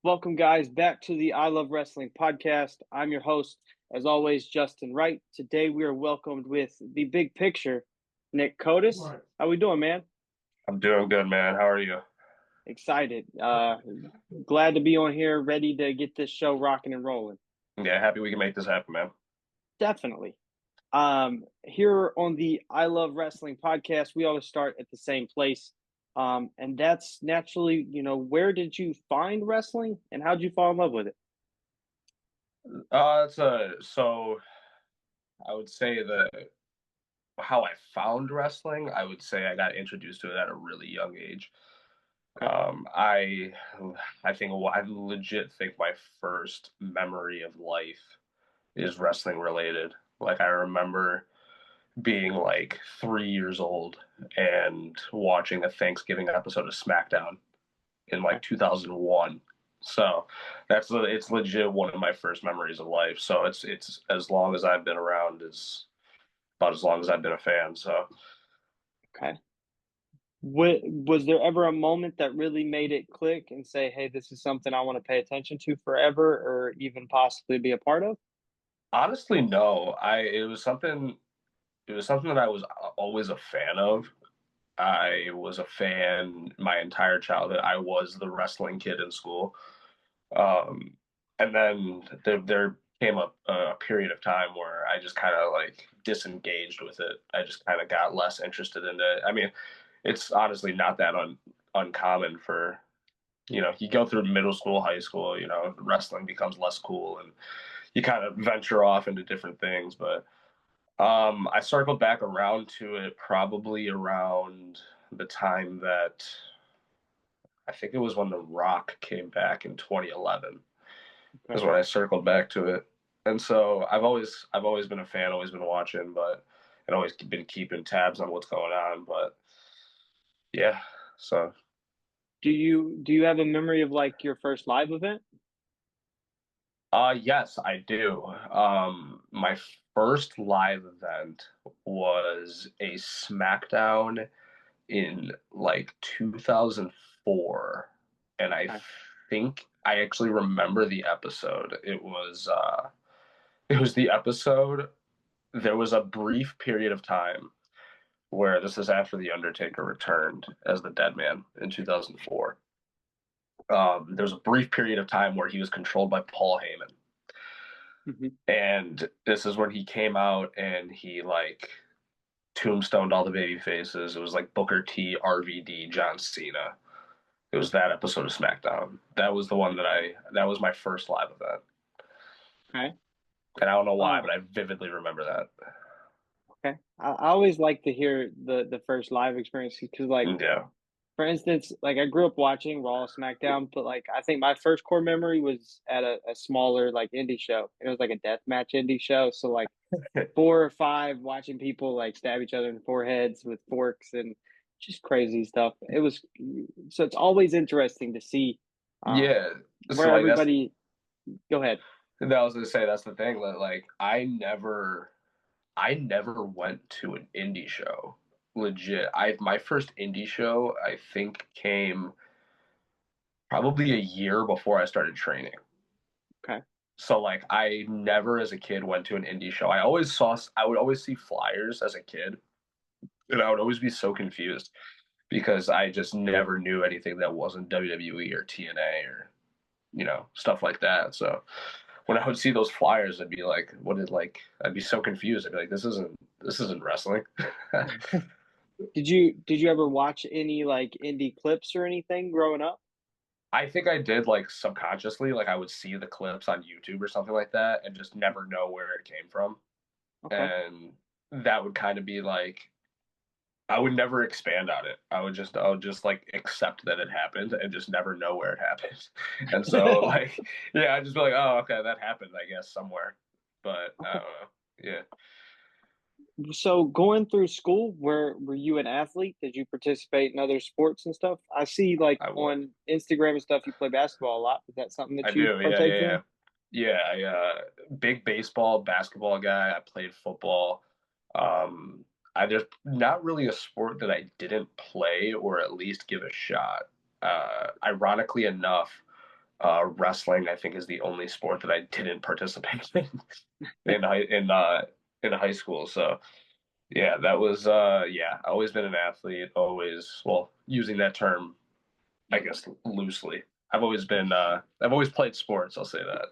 Welcome, guys, back to the I Love Wrestling podcast. I'm your host, as always, Justin Wright. Today, we are welcomed with the big picture, Nick Kotas. How we doing, man? I'm doing good, man. How are you? Excited. Glad to be on here, ready to get this show rocking and rolling. Yeah, happy we can make this happen, man. Definitely. Here on the I Love Wrestling podcast, we always start at the same place. And that's naturally, where did you find wrestling and how did you fall in love with it? So I would say that how I found wrestling, I would say I got introduced to it at a really young age. Okay. I think I legit think my first memory of life is wrestling related. Like I remember being like 3 years old and watching a Thanksgiving episode of SmackDown in Okay. like 2001. So it's legit one of my first memories of life. So it's as long as I've been around is about as long as I've been a fan. So Okay. Was there ever a moment that really made it click and say, "Hey, this is something I want to pay attention to forever, or even possibly be a part of"? honestly, no. I it was something that I was always a fan of. I was a fan my entire childhood. I was the wrestling kid in school. Um, and then there came a period of time where I just kind of like disengaged with it. I just kind of got less interested in it. I mean, it's honestly not that uncommon for you go through middle school, high school, wrestling becomes less cool and you kind of venture off into different things. But I circled back around to it probably around the time that I think it was when The Rock came back in 2011 is Okay. when I circled back to it. And so I've always been a fan, always been watching, but and always been keeping tabs on what's going on. But yeah, so Do you have a memory of like your first live event? yes, I do. My first live event was a SmackDown in like 2004, and I Okay. think I actually remember the episode. It was the episode. There was a brief period of time where this is after The Undertaker returned as the Dead Man in 2004. There was a brief period of time where he was controlled by Paul Heyman. Hmm. And this is when he came out and he like tombstoned all the baby faces. It was like Booker T, RVD, John Cena. It was that episode of SmackDown. That was my first live event. Okay. And I don't know why, Oh, but I vividly remember that. okay. I always like to hear the first live experience because, like, Yeah. for instance, like I grew up watching Raw, SmackDown, but like I think my first core memory was at a smaller like indie show. It was like a death match indie show. So like four or five watching people like stab each other in the foreheads with forks and just crazy stuff. It was so it's always interesting to see um, Yeah. So where like that's everybody. Go ahead. that I was gonna say that's the thing that like I never went to an indie show. Legit. I My first indie show I think came probably a year before I started training. Okay. So like I never as a kid went to an indie show. I would always see flyers as a kid and I would always be so confused because I just never knew anything that wasn't WWE or TNA or stuff like that. So when I would see those flyers, I'd be like, I'd be so confused. I'd be like, this isn't wrestling. Did you ever watch any like indie clips or anything growing up? I think I did like subconsciously, like I would see the clips on YouTube or something like that and just never know where it came from. Okay. And that would kind of be like I would never expand on it. I would just like accept that it happened and just never know where it happened. And so like yeah, I'd just be like, oh okay, that happened, I guess, somewhere. But I Okay. don't know. Yeah. So going through school, were you an athlete? Did you participate in other sports and stuff? I see like I would. on Instagram and stuff you play basketball a lot. Is that something I that you do. Yeah, partake yeah, yeah. in? Yeah, big baseball, basketball guy. I played football. There's not really a sport that I didn't play or at least give a shot. Ironically enough, Wrestling, I think, is the only sport that I didn't participate in in high school. So yeah, that was yeah, always been an athlete, always, well, using that term, I guess, loosely. I've always played sports, I'll say that.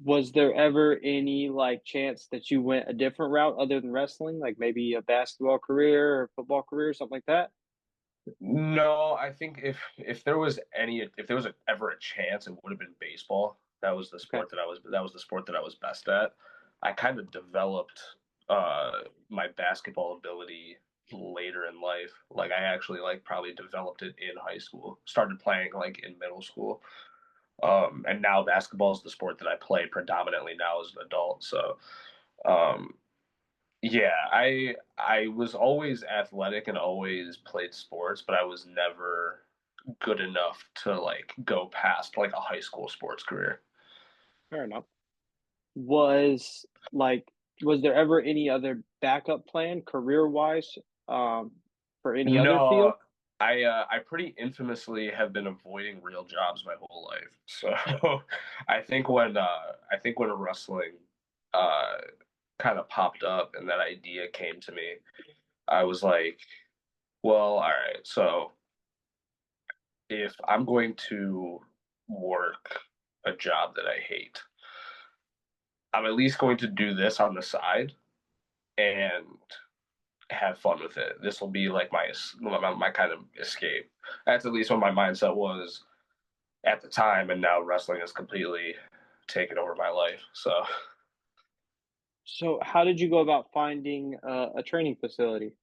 Was there ever any like chance that you went a different route other than wrestling, like maybe a basketball career or football career, something like that? No, I think if there was if there was ever a chance, it would have been baseball. That was the Okay, sport that was the sport that I was best at. I kind of developed my basketball ability later in life. Like I actually like probably developed it in high school. Started playing like in middle school. And now basketball is the sport that I play predominantly now as an adult. So um, yeah, I was always athletic and always played sports, but I was never good enough to like go past like a high school sports career. fair enough. Was like, was there ever any other backup plan career wise, um, for any other field? No, I pretty infamously have been avoiding real jobs my whole life. So I think when wrestling uh kind of popped up and that idea came to me, I was like, well, all right, so if I'm going to work a job that I hate, I'm at least going to do this on the side and have fun with it. This will be like my kind of escape. That's at least what my mindset was at the time, and now wrestling has completely taken over my life. So, So, how did you go about finding a training facility?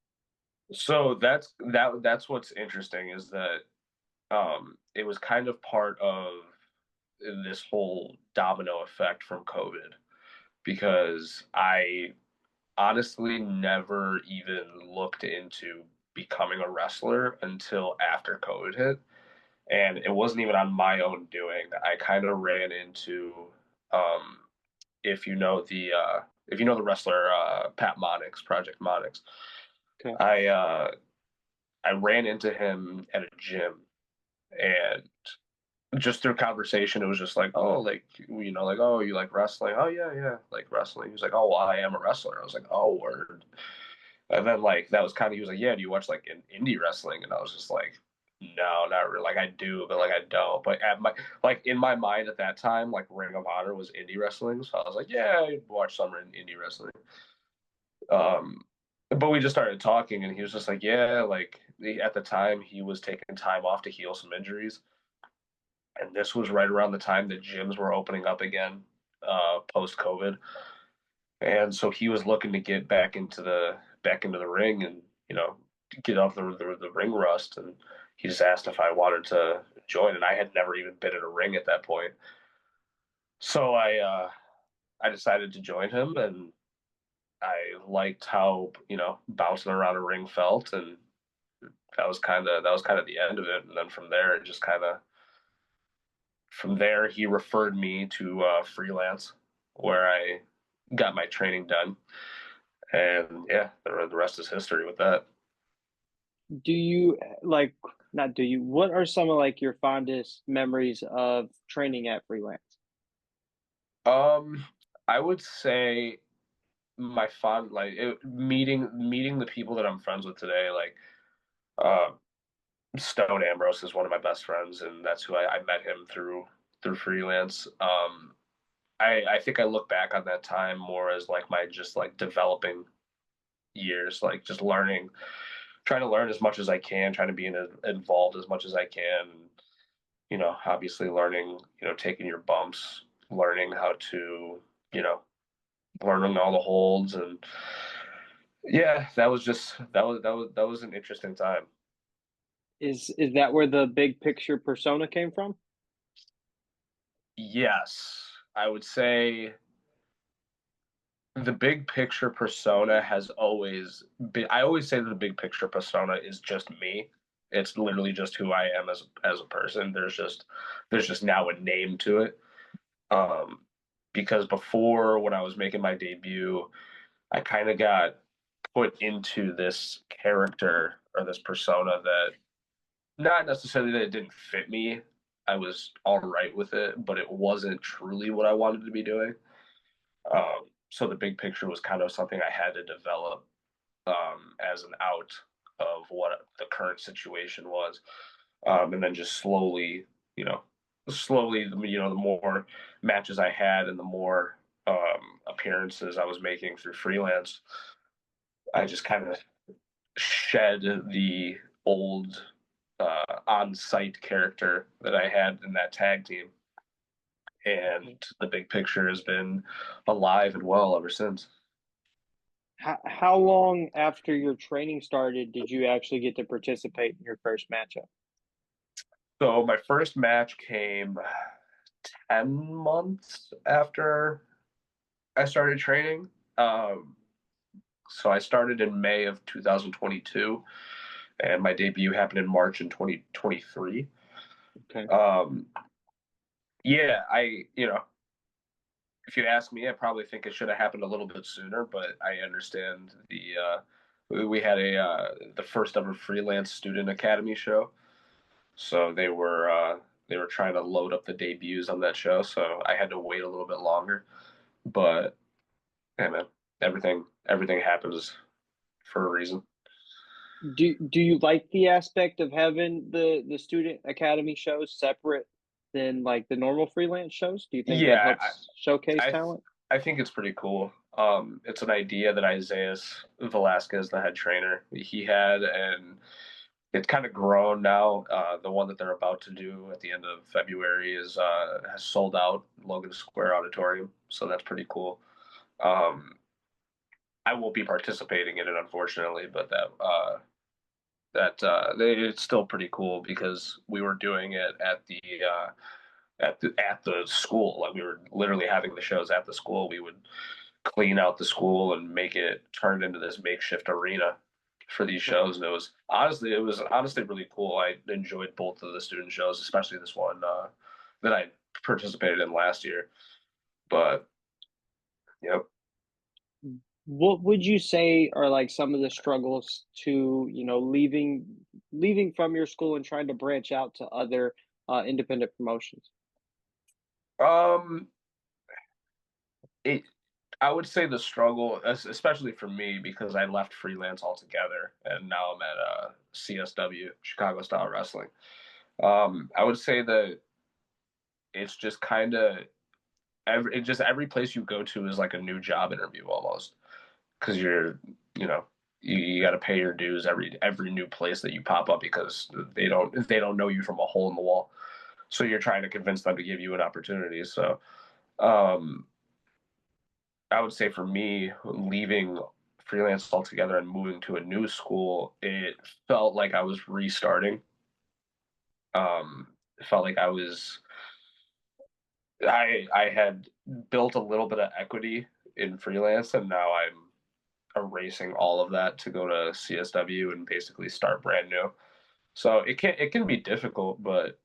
that's what's interesting is that it was kind of part of this whole domino effect from COVID because I honestly never even looked into becoming a wrestler until after COVID hit. And it wasn't even on my own doing. I kind of ran into, um, if you know if you know the wrestler Pat Monix, Project Monix, Okay. I I ran into him at a gym, and just through conversation, it was just like, oh, like like, oh, you like wrestling? Oh yeah, yeah, like wrestling. He was like, oh, well, I am a wrestler. I was like, oh, word. And then like that was kind of he was like, yeah, do you watch like indie wrestling? And I was just like, no, not really. Like I do, but like I don't. But at my like in my mind at that time, like Ring of Honor was indie wrestling, so I was like, yeah, I'd watch some indie wrestling. Um, but we just started talking, and he was just like, yeah, like at the time he was taking time off to heal some injuries, and this was right around the time that gyms were opening up again, post COVID. And so he was looking to get back into the ring and get off the ring rust. And he just asked if I wanted to join, and I had never even been in a ring at that point. So I decided to join him, and I liked how bouncing around a ring felt, and that was kind of the end of it. And then from there, it just kind of from there he referred me to freelance, where I got my training done. And yeah, the rest is history with that. Do you like, not do you, what are some of like your fondest memories of training at Freelance? Um, I would say my fond meeting the people that I'm friends with today. Like uh, Stone Ambrose is one of my best friends, and that's who I met him through freelance. I think I look back on that time more as like my just like developing years, like just learning, trying to learn as much as I can, trying to be involved as much as I can. Obviously learning, taking your bumps, learning how to, you know, learning all the holds, and yeah, that was an interesting time. Is that where the big picture persona came from? Yes, I would say the big picture persona has always been. I always say that the big picture persona is just me. It's literally just who I am as a person. There's just now a name to it. Um, because before when I was making my debut, I kind of got put into this character or this persona that not necessarily that it didn't fit me, I was all right with it, but it wasn't truly what I wanted to be doing. So the big picture was kind of something I had to develop as an out of what the current situation was, and then just slowly, you know, the more matches I had and the more appearances I was making through freelance, I just kind of shed the old on-site character that I had in that tag team, and the big picture has been alive and well ever since. How long after your training started did you actually get to participate in your first matchup? So my first match came 10 months after I started training. Um, so I started in May of 2022, and my debut happened in March in 2023. Okay. Um, yeah, if you ask me, I probably think it should have happened a little bit sooner, but I understand we had the first ever freelance student academy show, so they were trying to load up the debuts on that show, so I had to wait a little bit longer. But hey, man, everything happens for a reason. Do you like the aspect of having the student academy shows separate than like the normal freelance shows? Do you think that Yeah, helps showcase I talent? I think it's pretty cool. It's an idea that Isaiah Velasquez, the head trainer, he had, and it's kind of grown now. The one that they're about to do at the end of February is has sold out Logan Square Auditorium, so that's pretty cool. Um, I won't be participating in it, unfortunately, but it's still pretty cool because we were doing it at the school. Like we were literally having the shows at the school. We would clean out the school and make it turn into this makeshift arena for these shows. And it was honestly really cool. I enjoyed both of the student shows, especially this one that I participated in last year. But yep. What would you say are like some of the struggles to, leaving from your school and trying to branch out to other independent promotions? Um, it, I would say the struggle, especially for me, because I left freelance altogether and now I'm at CSW, Chicago Style Wrestling. I would say that it's just kind of every place you go to is like a new job interview almost because you know you got to pay your dues every new place that you pop up because they don't know you from a hole in the wall, so you're trying to convince them to give you an opportunity. So um, I would say for me, leaving freelance altogether and moving to a new school, it felt like I was restarting. It felt like I had built a little bit of equity in freelance, and now I'm erasing all of that to go to CSW and basically start brand new. So it can be difficult, but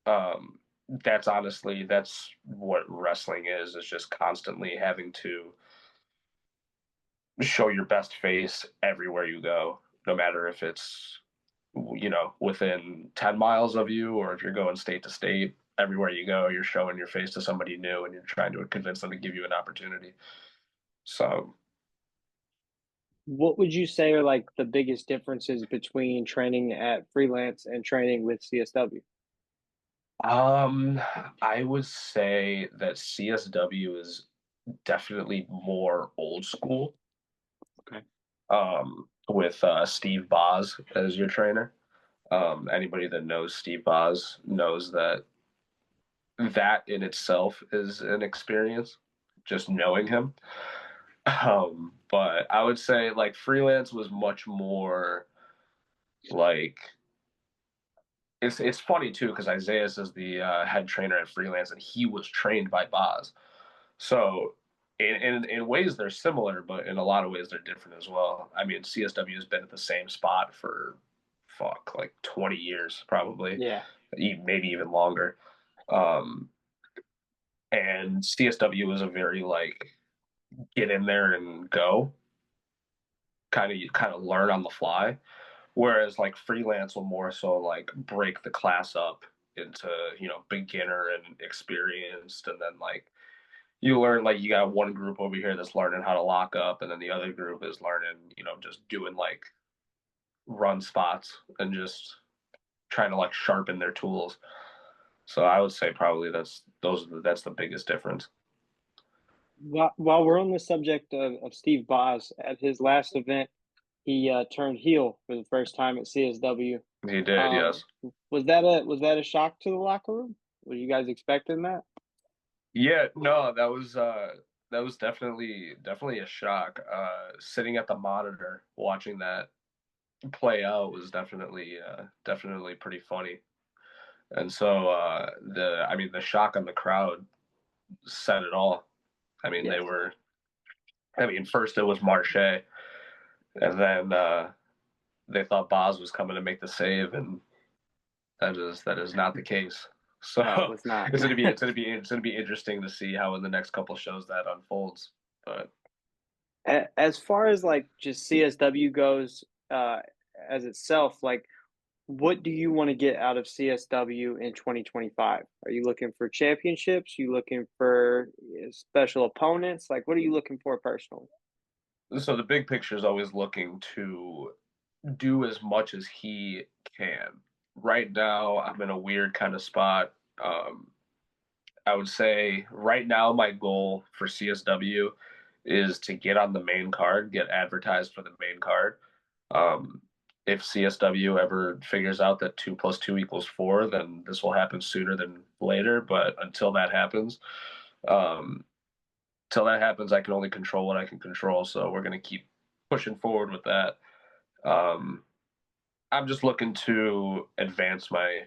um, that's what wrestling is just constantly having to show your best face everywhere you go, no matter if it's within 10 miles of you or if you're going state to state. Everywhere you go, you're showing your face to somebody new and you're trying to convince them to give you an opportunity. So What would you say are like the biggest differences between training at freelance and training with CSW? um I would say that CSW is definitely more old school, Okay. with Steve Boz as your trainer. Anybody that knows Steve Boz knows that that in itself is an experience, just knowing him. But I would say like freelance was much more like it's funny too because Isaiah is the head trainer at freelance and he was trained by Boz. So in ways they're similar, but in a lot of ways they're different as well. I mean, CSW has been at the same spot for like 20 years probably, Yeah. maybe even longer. Um, and CSW is a very like get in there and go kind of learn on the fly, whereas like freelance will more so like break the class up into, beginner and experienced, and then like you learn, like you got one group over here that's learning how to lock up, and then the other group is learning, just doing like run spots and just trying to like sharpen their tools. So I would say probably that's the biggest difference. While we're on the subject of Steve Boz, at his last event, he turned heel for the first time at CSW. He did, Um, yes. was that a shock to the locker room? Were you guys expecting that? Yeah, no, that was definitely a shock. Sitting at the monitor watching that play out was definitely pretty funny. And so the shock on the crowd said it all. I mean, Yes. first it was Marche, and then they thought Boz was coming to make the save, and that is not the case. No, it So was not. it's gonna be interesting to see how in the next couple shows that unfolds. But As far as like just CSW goes, as itself, like what do you want to get out of CSW in 2025? Are you looking for championships? You looking for special opponents? Like, what are you looking for personally? so the big picture is always looking to do as much as he can. Right now, I'm in a weird kind of spot. I would say right now my goal for CSW is to get on the main card, get advertised for the main card. Um, if CSW ever figures out that 2 + 2 = 4, then this will happen sooner than later. But um, until that happens, I can only control what I can control. So we're going to keep pushing forward with that. Um, I'm just looking to advance my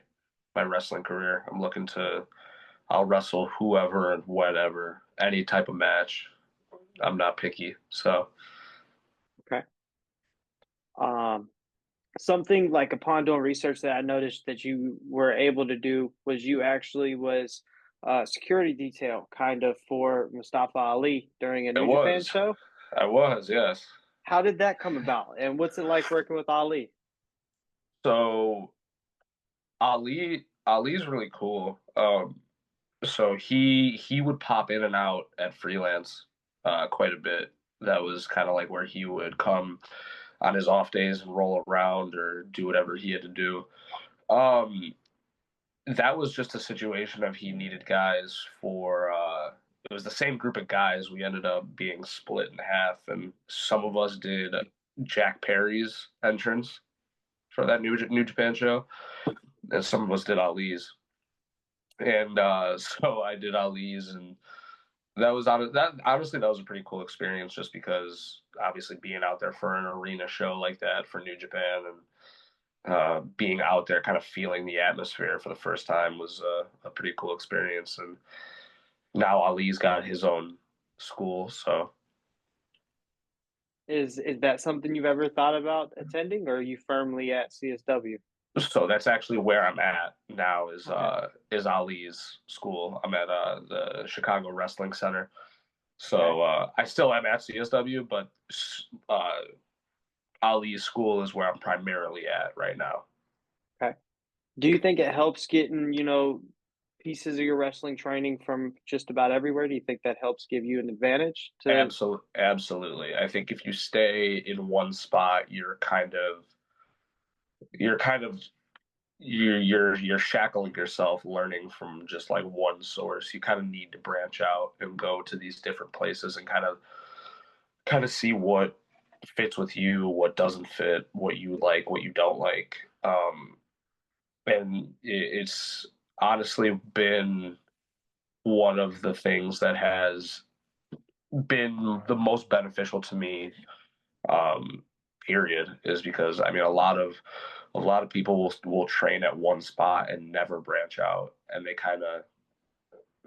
wrestling career. I'll wrestle whoever and whatever, any type of match. I'm not picky. So Okay. Um, Something like upon doing research that I noticed that you were able to do was you actually was security detail kind of for Mustafa Ali during a it New Japan was. show. I was, yes. How did that come about? And what's it like working with Ali? So Ali's really cool. So he would pop in and out at freelance quite a bit. That was kind of like where he would come on his off days and roll around or do whatever he had to do. Um, that was just a situation of he needed guys for it was the same group of guys. We ended up being split in half, and some of us did Jack Perry's entrance for that New Japan show, and some of us did Ali's. And so I did Ali's, and that honestly that was a pretty cool experience, just because obviously being out there for an arena show like that for New Japan, and being out there, kind of feeling the atmosphere for the first time, was a pretty cool experience. And now Ali's got his own school, so Is that something you've ever thought about attending, or are you firmly at CSW? that's actually where I'm at now, Okay. is Ali's school. I'm at the Chicago Wrestling Center. Okay. So I still am at CSW, but uh, Ali's school is where I'm primarily at right now. Okay. Do you think it helps getting, pieces of your wrestling training from just about everywhere? Do you think that helps give you an advantage to Absolutely. I think if you stay in one spot, you're kind of you're shackling yourself learning from just like one source. You kind of need to branch out and go to these different places and kind of see what fits with you, what doesn't fit, what you like, what you don't like. And it's honestly been one of the things that has been the most beneficial to me, um, period, is because I mean a lot of people will train at one spot and never branch out, and they kind of,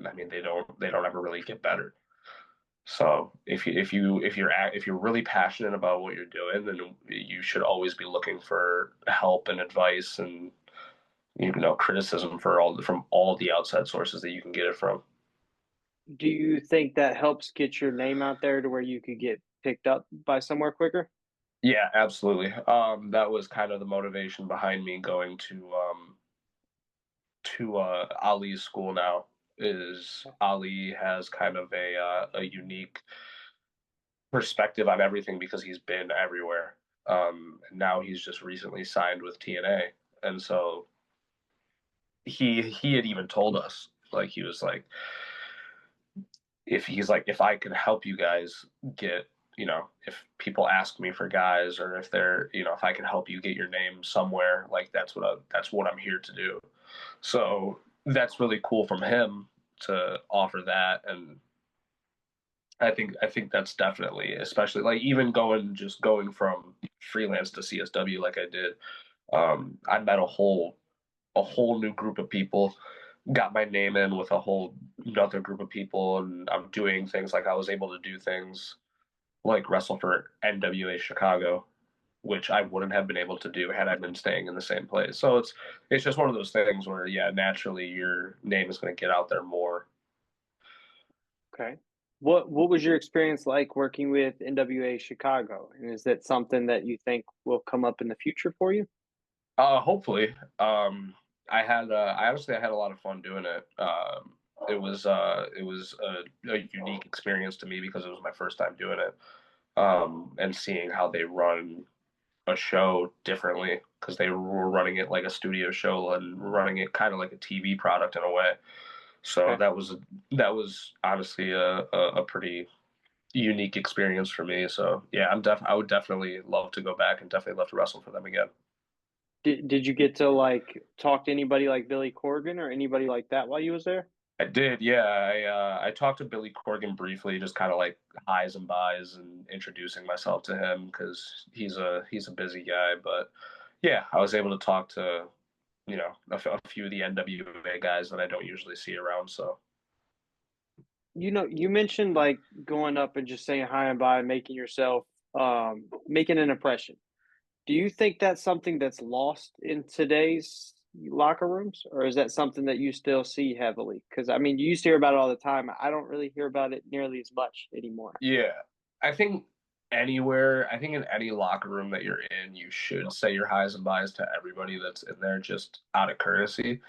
I mean, they don't ever really get better. So if you're really passionate about what you're doing, then you should always be looking for help and advice and criticism from all the outside sources that you can get it from. do you think that helps get your name out there to where you could get picked up by somewhere quicker? Yeah, absolutely. That was kind of the motivation behind me going to to Ali's school now. Is Ali has kind of a unique perspective on everything because he's been everywhere. Now he's just recently signed with TNA, and so he had even told us, like, he was like, if I could help you guys get, if people ask me for guys, or if they're, if I can help you get your name somewhere, like, that's what I'm here to do. So that's really cool from him to offer that. And I think that's definitely, especially like even going from freelance to CSW like I did. I met a whole new group of people, got my name in with a whole another group of people, and I'm doing things like I was able to do things like wrestle for NWA Chicago, which I wouldn't have been able to do had I been staying in the same place. So it's just one of those things where, yeah, naturally your name is going to get out there more. Okay. What was your experience like working with NWA Chicago? And is that something that you think will come up in the future for you? Hopefully. I honestly I had a lot of fun doing it. It was a unique experience to me because it was my first time doing it. And seeing how they run a show differently, because they were running it like a studio show and running it kind of like a TV product in a way. So Okay. that was honestly a pretty unique experience for me. So yeah, I would definitely love to go back and definitely love to wrestle for them again. Did you get to like talk to anybody like Billy Corgan or anybody like that while you was there? I did, yeah. I talked to Billy Corgan briefly, just kind of like highs and buys and introducing myself to him because he's a busy guy. But yeah, I was able to talk to, a few of the NWA guys that I don't usually see around. So You mentioned like going up and just saying hi and bye, making yourself making an impression. Do you think that's something that's lost in today's locker rooms, or is that something that you still see heavily? Because I mean, you used to hear about it all the time. I don't really hear about it nearly as much anymore. yeah, I think I think in any locker room that you're in, you should say your highs and buys to everybody that's in there just out of courtesy.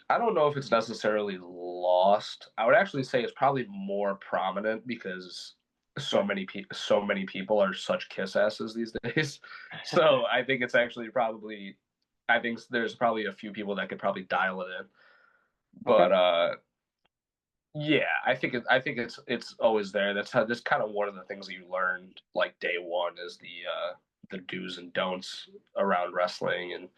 I don't know if it's necessarily lost. I would actually say it's probably more prominent because Okay. so many people are such kiss asses these days. So I think it's actually probably I think there's probably a few people that could probably dial it in. Okay. But yeah, I think it's always there. That's kind of one of the things that you learned like day one is the do's and don'ts around wrestling. And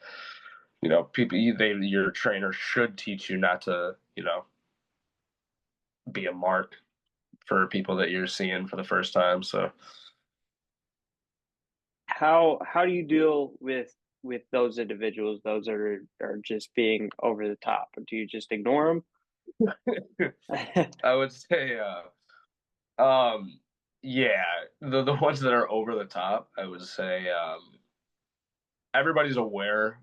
people, your trainer should teach you not to, be a mark for people that you're seeing for the first time. So How do you deal with those individuals, those that are just being over the top? Do you just ignore them? I would say, um, yeah, the ones that are over the top, I would say, everybody's aware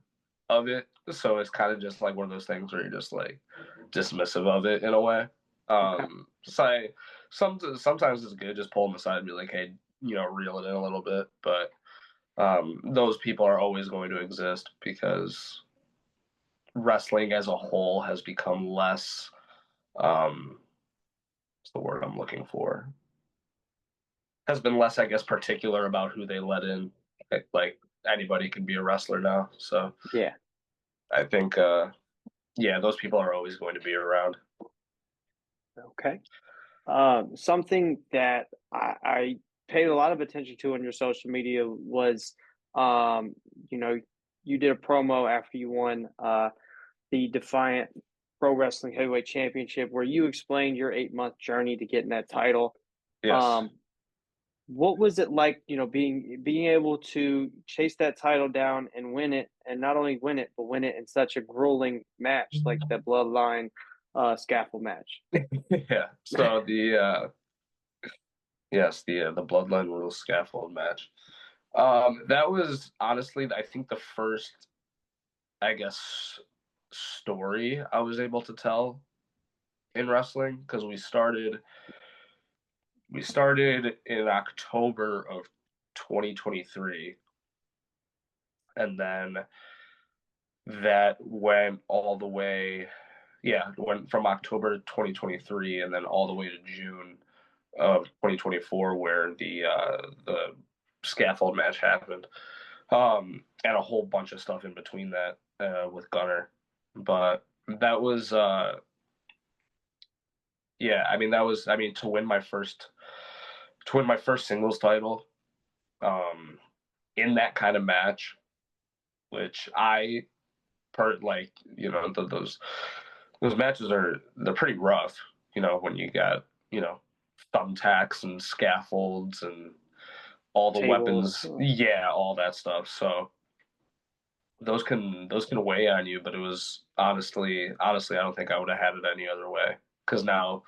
of it, so it's kind of just like one of those things where you're just like dismissive of it in a way. Okay. So sometimes it's good just pull them aside and be like, hey, reel it in a little bit, but those people are always going to exist because wrestling as a whole has become less. What's the word I'm looking for? Has been less, I guess, particular about who they let in. Like anybody can be a wrestler now, so Yeah. I think, yeah, those people are always going to be around. Okay. Something that I paid a lot of attention to on your social media was, um, you know, you did a promo after you won the Defiant Pro Wrestling Heavyweight Championship, where you explained your 8 month journey to getting that title. Yes. Um, what was it like, being able to chase that title down and win it, and not only win it, but win it in such a grueling match like the Bloodline scaffold match? Yeah. So the Bloodline Rules scaffold match. That was honestly, I think, the first, I guess, story I was able to tell in wrestling because we started in October of 2023, and then that went all the way, yeah, went from October 2023 and then all the way to June of 2024, where the scaffold match happened, and a whole bunch of stuff in between that with Gunner. But that was, yeah, I mean, that was, I mean, to win my first singles title, um, in that kind of match, which like, those matches they're pretty rough, when you got, thumbtacks and scaffolds and all the Tables. weapons, yeah, all that stuff. So those can weigh on you, but it was honestly, I don't think I would have had it any other way, because now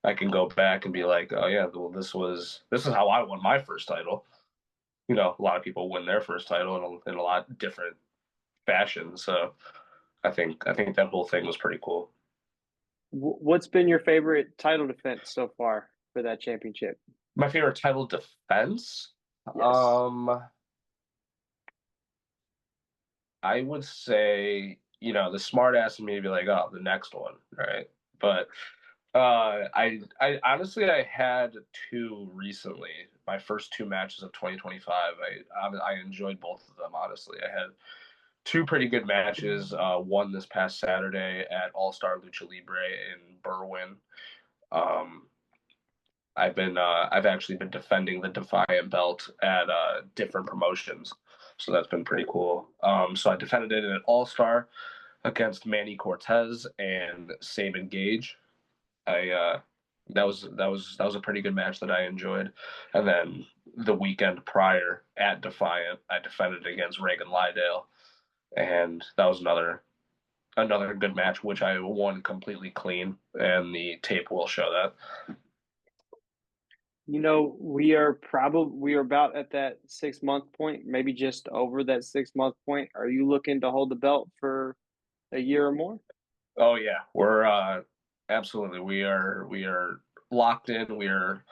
I can go back and be like, oh yeah, well, this is how I won my first title. A lot of people win their first title in a lot different fashion. So I think that whole thing was pretty cool. What's been your favorite title defense so far for that championship? My favorite title defense, Yes. I would say, the smart ass in me would be like, oh, the next one, right? But I honestly, I had two recently. My first two matches of 2025. I enjoyed both of them. Honestly, I had two pretty good matches. One this past Saturday at All Star Lucha Libre in Berwyn. Um, I've actually been defending the Defiant belt at different promotions, so that's been pretty cool. So I defended it at All Star against Manny Cortez and Saban Gage. I that was a pretty good match that I enjoyed. And then the weekend prior at Defiant, I defended against Reagan Lydale, and that was another good match, which I won completely clean, and the tape will show that. We are about at that 6 month point, maybe just over that 6 month point. Are you looking to hold the belt for a year or more? Oh yeah, we're absolutely we are locked in. We are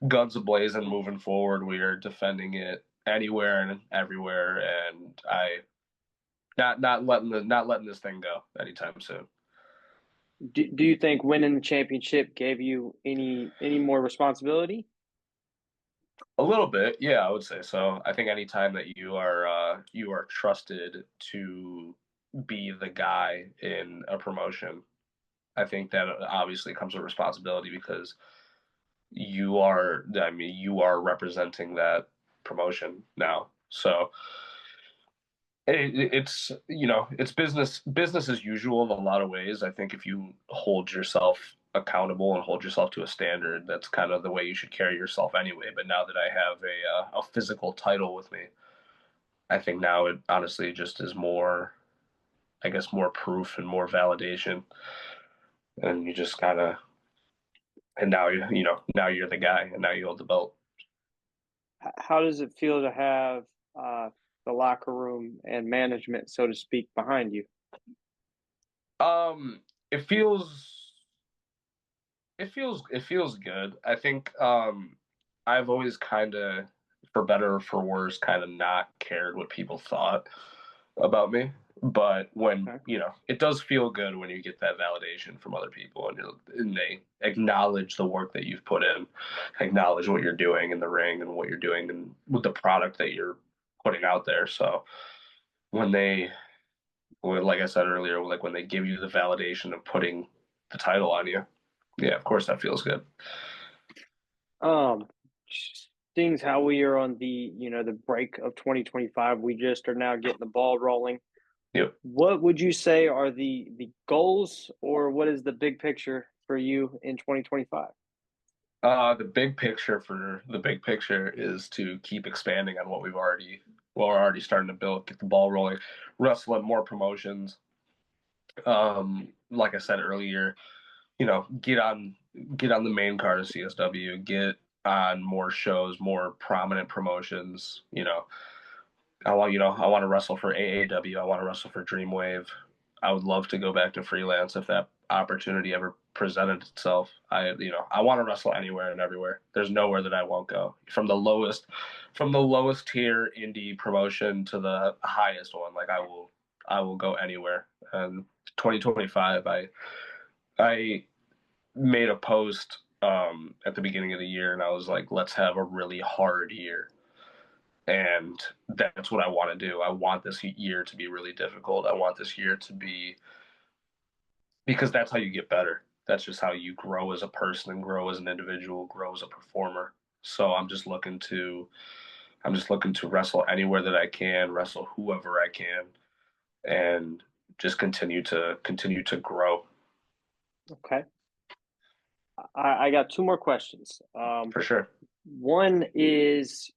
guns ablazing, moving forward. We are defending it anywhere and everywhere, and I not letting this thing go anytime soon. Do you think winning the championship gave you any more responsibility? A little bit, yeah, I would say so. I think anytime that you are trusted to be the guy in a promotion, I think that obviously comes with responsibility, because you are representing that promotion now. So it's business as usual in a lot of ways. I think if you hold yourself accountable and hold yourself to a standard, that's kind of the way you should carry yourself anyway. But now that I have a physical title with me, I think now it honestly just is more, I guess, more proof and more validation, and you just gotta, and now now you're the guy, and now you hold the belt. How does it feel to have the locker room and management, so to speak, behind you? It feels good. I think I've always kind of, for better or for worse, kind of not cared what people thought about me. But when, Okay. it does feel good when you get that validation from other people, and they acknowledge the work that you've put in, acknowledge what you're doing in the ring and what you're doing and with the product that you're putting out there. So when like I said earlier, like when they give you the validation of putting the title on you, yeah, of course that feels good. Um, Seeing as how we are on the break of 2025, we just are now getting the ball rolling. Yep. What would you say are the goals, or what is the big picture for you in 2025? The big picture is to keep expanding on what we're already starting to build, get the ball rolling, wrestle at more promotions. Like I said earlier, get on the main card of CSW, get on more shows, more prominent promotions. I want to wrestle for AAW. I want to wrestle for Dreamwave. I would love to go back to freelance if that opportunity ever presented itself. I want to wrestle anywhere and everywhere. There's nowhere that I won't go. From the lowest tier indie promotion to the highest one. Like, I will go anywhere. And 2025, I made a post at the beginning of the year, and I was like, let's have a really hard year. And that's what I want to do. I want this year to be really difficult. I want this year to be, because that's how you get better. That's just how you grow as a person and grow as an individual, grow as a performer. So I'm just looking to wrestle anywhere that I can, wrestle whoever I can, and just continue to grow. Okay. I got two more questions. For sure. One is,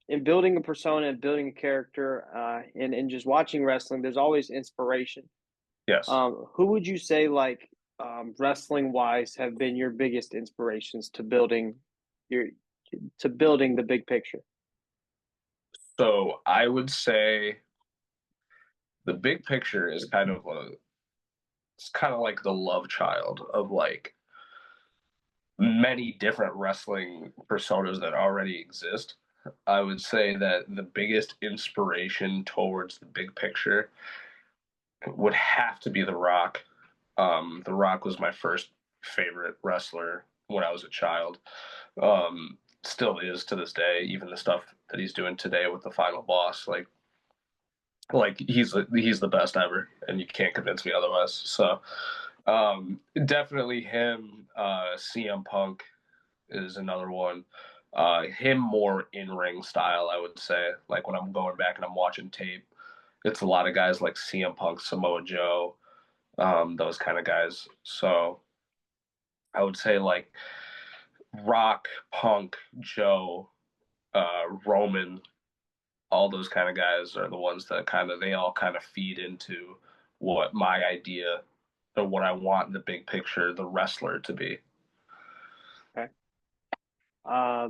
in building a persona and building a character, and just watching wrestling, there's always inspiration. Yes. Who would you say, like, wrestling wise, have been your biggest inspirations your to building the big picture? So I would say the big picture is it's kind of like the love child of like many different wrestling personas that already exist. I would say that the biggest inspiration towards the big picture would have to be The Rock. The Rock was my first favorite wrestler when I was a child. Still is to this day. Even the stuff that he's doing today with the Final Boss, like he's the best ever, and you can't convince me otherwise. So definitely him. CM Punk is another one. Him more in ring style, I would say. Like when I'm going back and I'm watching tape, it's a lot of guys like CM Punk, Samoa Joe, those kind of guys. So I would say like Rock, Punk, Joe, Roman, all those kind of guys are the ones that they all kind of feed into what my idea or what I want in the big picture the wrestler to be. Okay. Uh,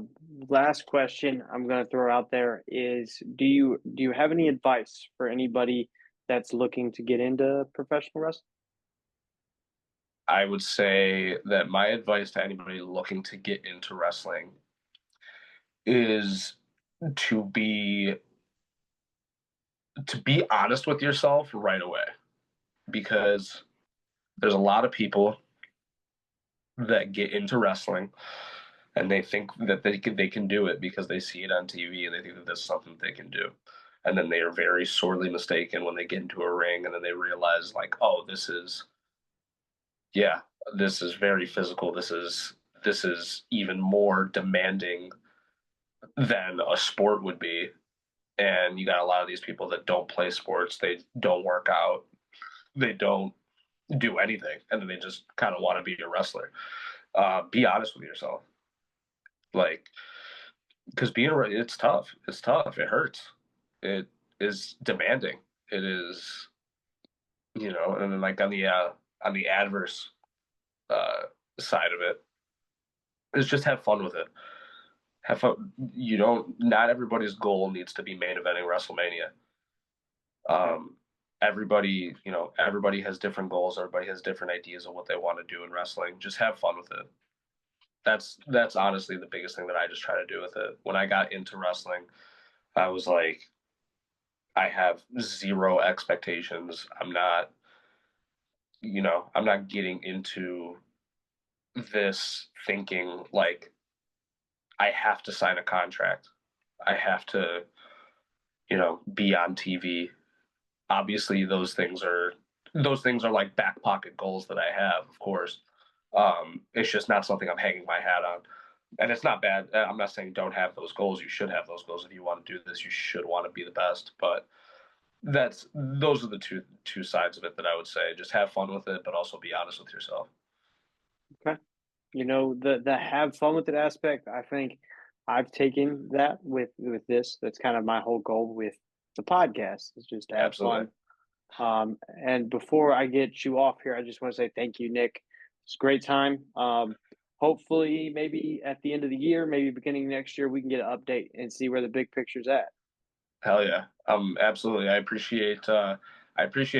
Last question I'm going to throw out there is: do you have any advice for anybody that's looking to get into professional wrestling? I would say that my advice to anybody looking to get into wrestling is to be honest with yourself right away, because there's a lot of people that get into wrestling and they think that they can do it because they see it on TV and they think that that's something that they can do. And then they are very sorely mistaken when they get into a ring and then they realize like, oh, yeah, this is very physical. This is even more demanding than a sport would be. And you got a lot of these people that don't play sports, they don't work out, they don't do anything, and then they just kind of want to be a wrestler. Be honest with yourself, like, because it's tough. It's tough. It hurts. It is demanding. It is, and then like on the adverse uh, side of it is just have fun with it. Have fun. You don't. Not everybody's goal needs to be main eventing WrestleMania. Okay. Everybody has different goals. Everybody has different ideas of what they want to do in wrestling. Just have fun with it. That's honestly the biggest thing that I just try to do with it. When I got into wrestling, I was like, I have zero expectations. I'm not getting into this thinking like I have to sign a contract. I have to, be on TV. Obviously those things are like back pocket goals that I have, of course. It's just not something I'm hanging my hat on. And it's not bad. I'm not saying don't have those goals. You should have those goals. If you want to do this, you should want to be the best. But those are the two sides of it that I would say. Just have fun with it, but also be honest with yourself. Okay. The have fun with it aspect, I think I've taken that with this. That's kind of my whole goal with the podcast, is just to have Absolutely. fun. And before I get you off here, I just want to say thank you, Nick. It's a great time. Hopefully, maybe at the end of the year, maybe beginning next year, we can get an update and see where the big picture's at. Hell yeah. Absolutely. I appreciate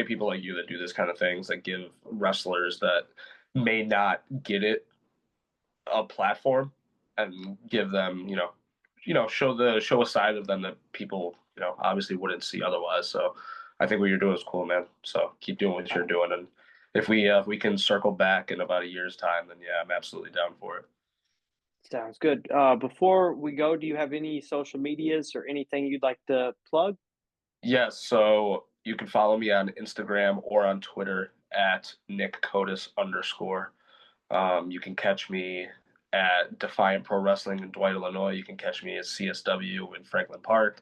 people like you that do this kind of things, that give wrestlers that may not get it a platform and give them, show a side of them that people obviously wouldn't see otherwise. So I think what you're doing is cool, man. So keep doing what you're doing, and if we can circle back in about a year's time, then yeah, I'm absolutely down for it. Sounds good. Before we go, do you have any social medias or anything you'd like to plug? Yes, so you can follow me on Instagram or on Twitter at Nick Kotas _. You can catch me at Defiant Pro Wrestling in Dwight, Illinois. You can catch me at CSW in Franklin Park.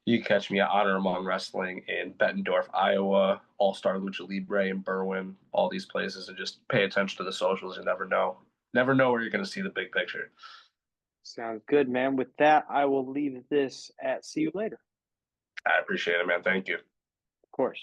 You can catch me at Honor Among Wrestling in Bettendorf, Iowa, All Star Lucha Libre in Berwyn, all these places, and just pay attention to the socials. You never know. Never know where you're going to see the big picture. Sounds good, man. With that, I will leave this at see you later. I appreciate it, man. Thank you. Of course.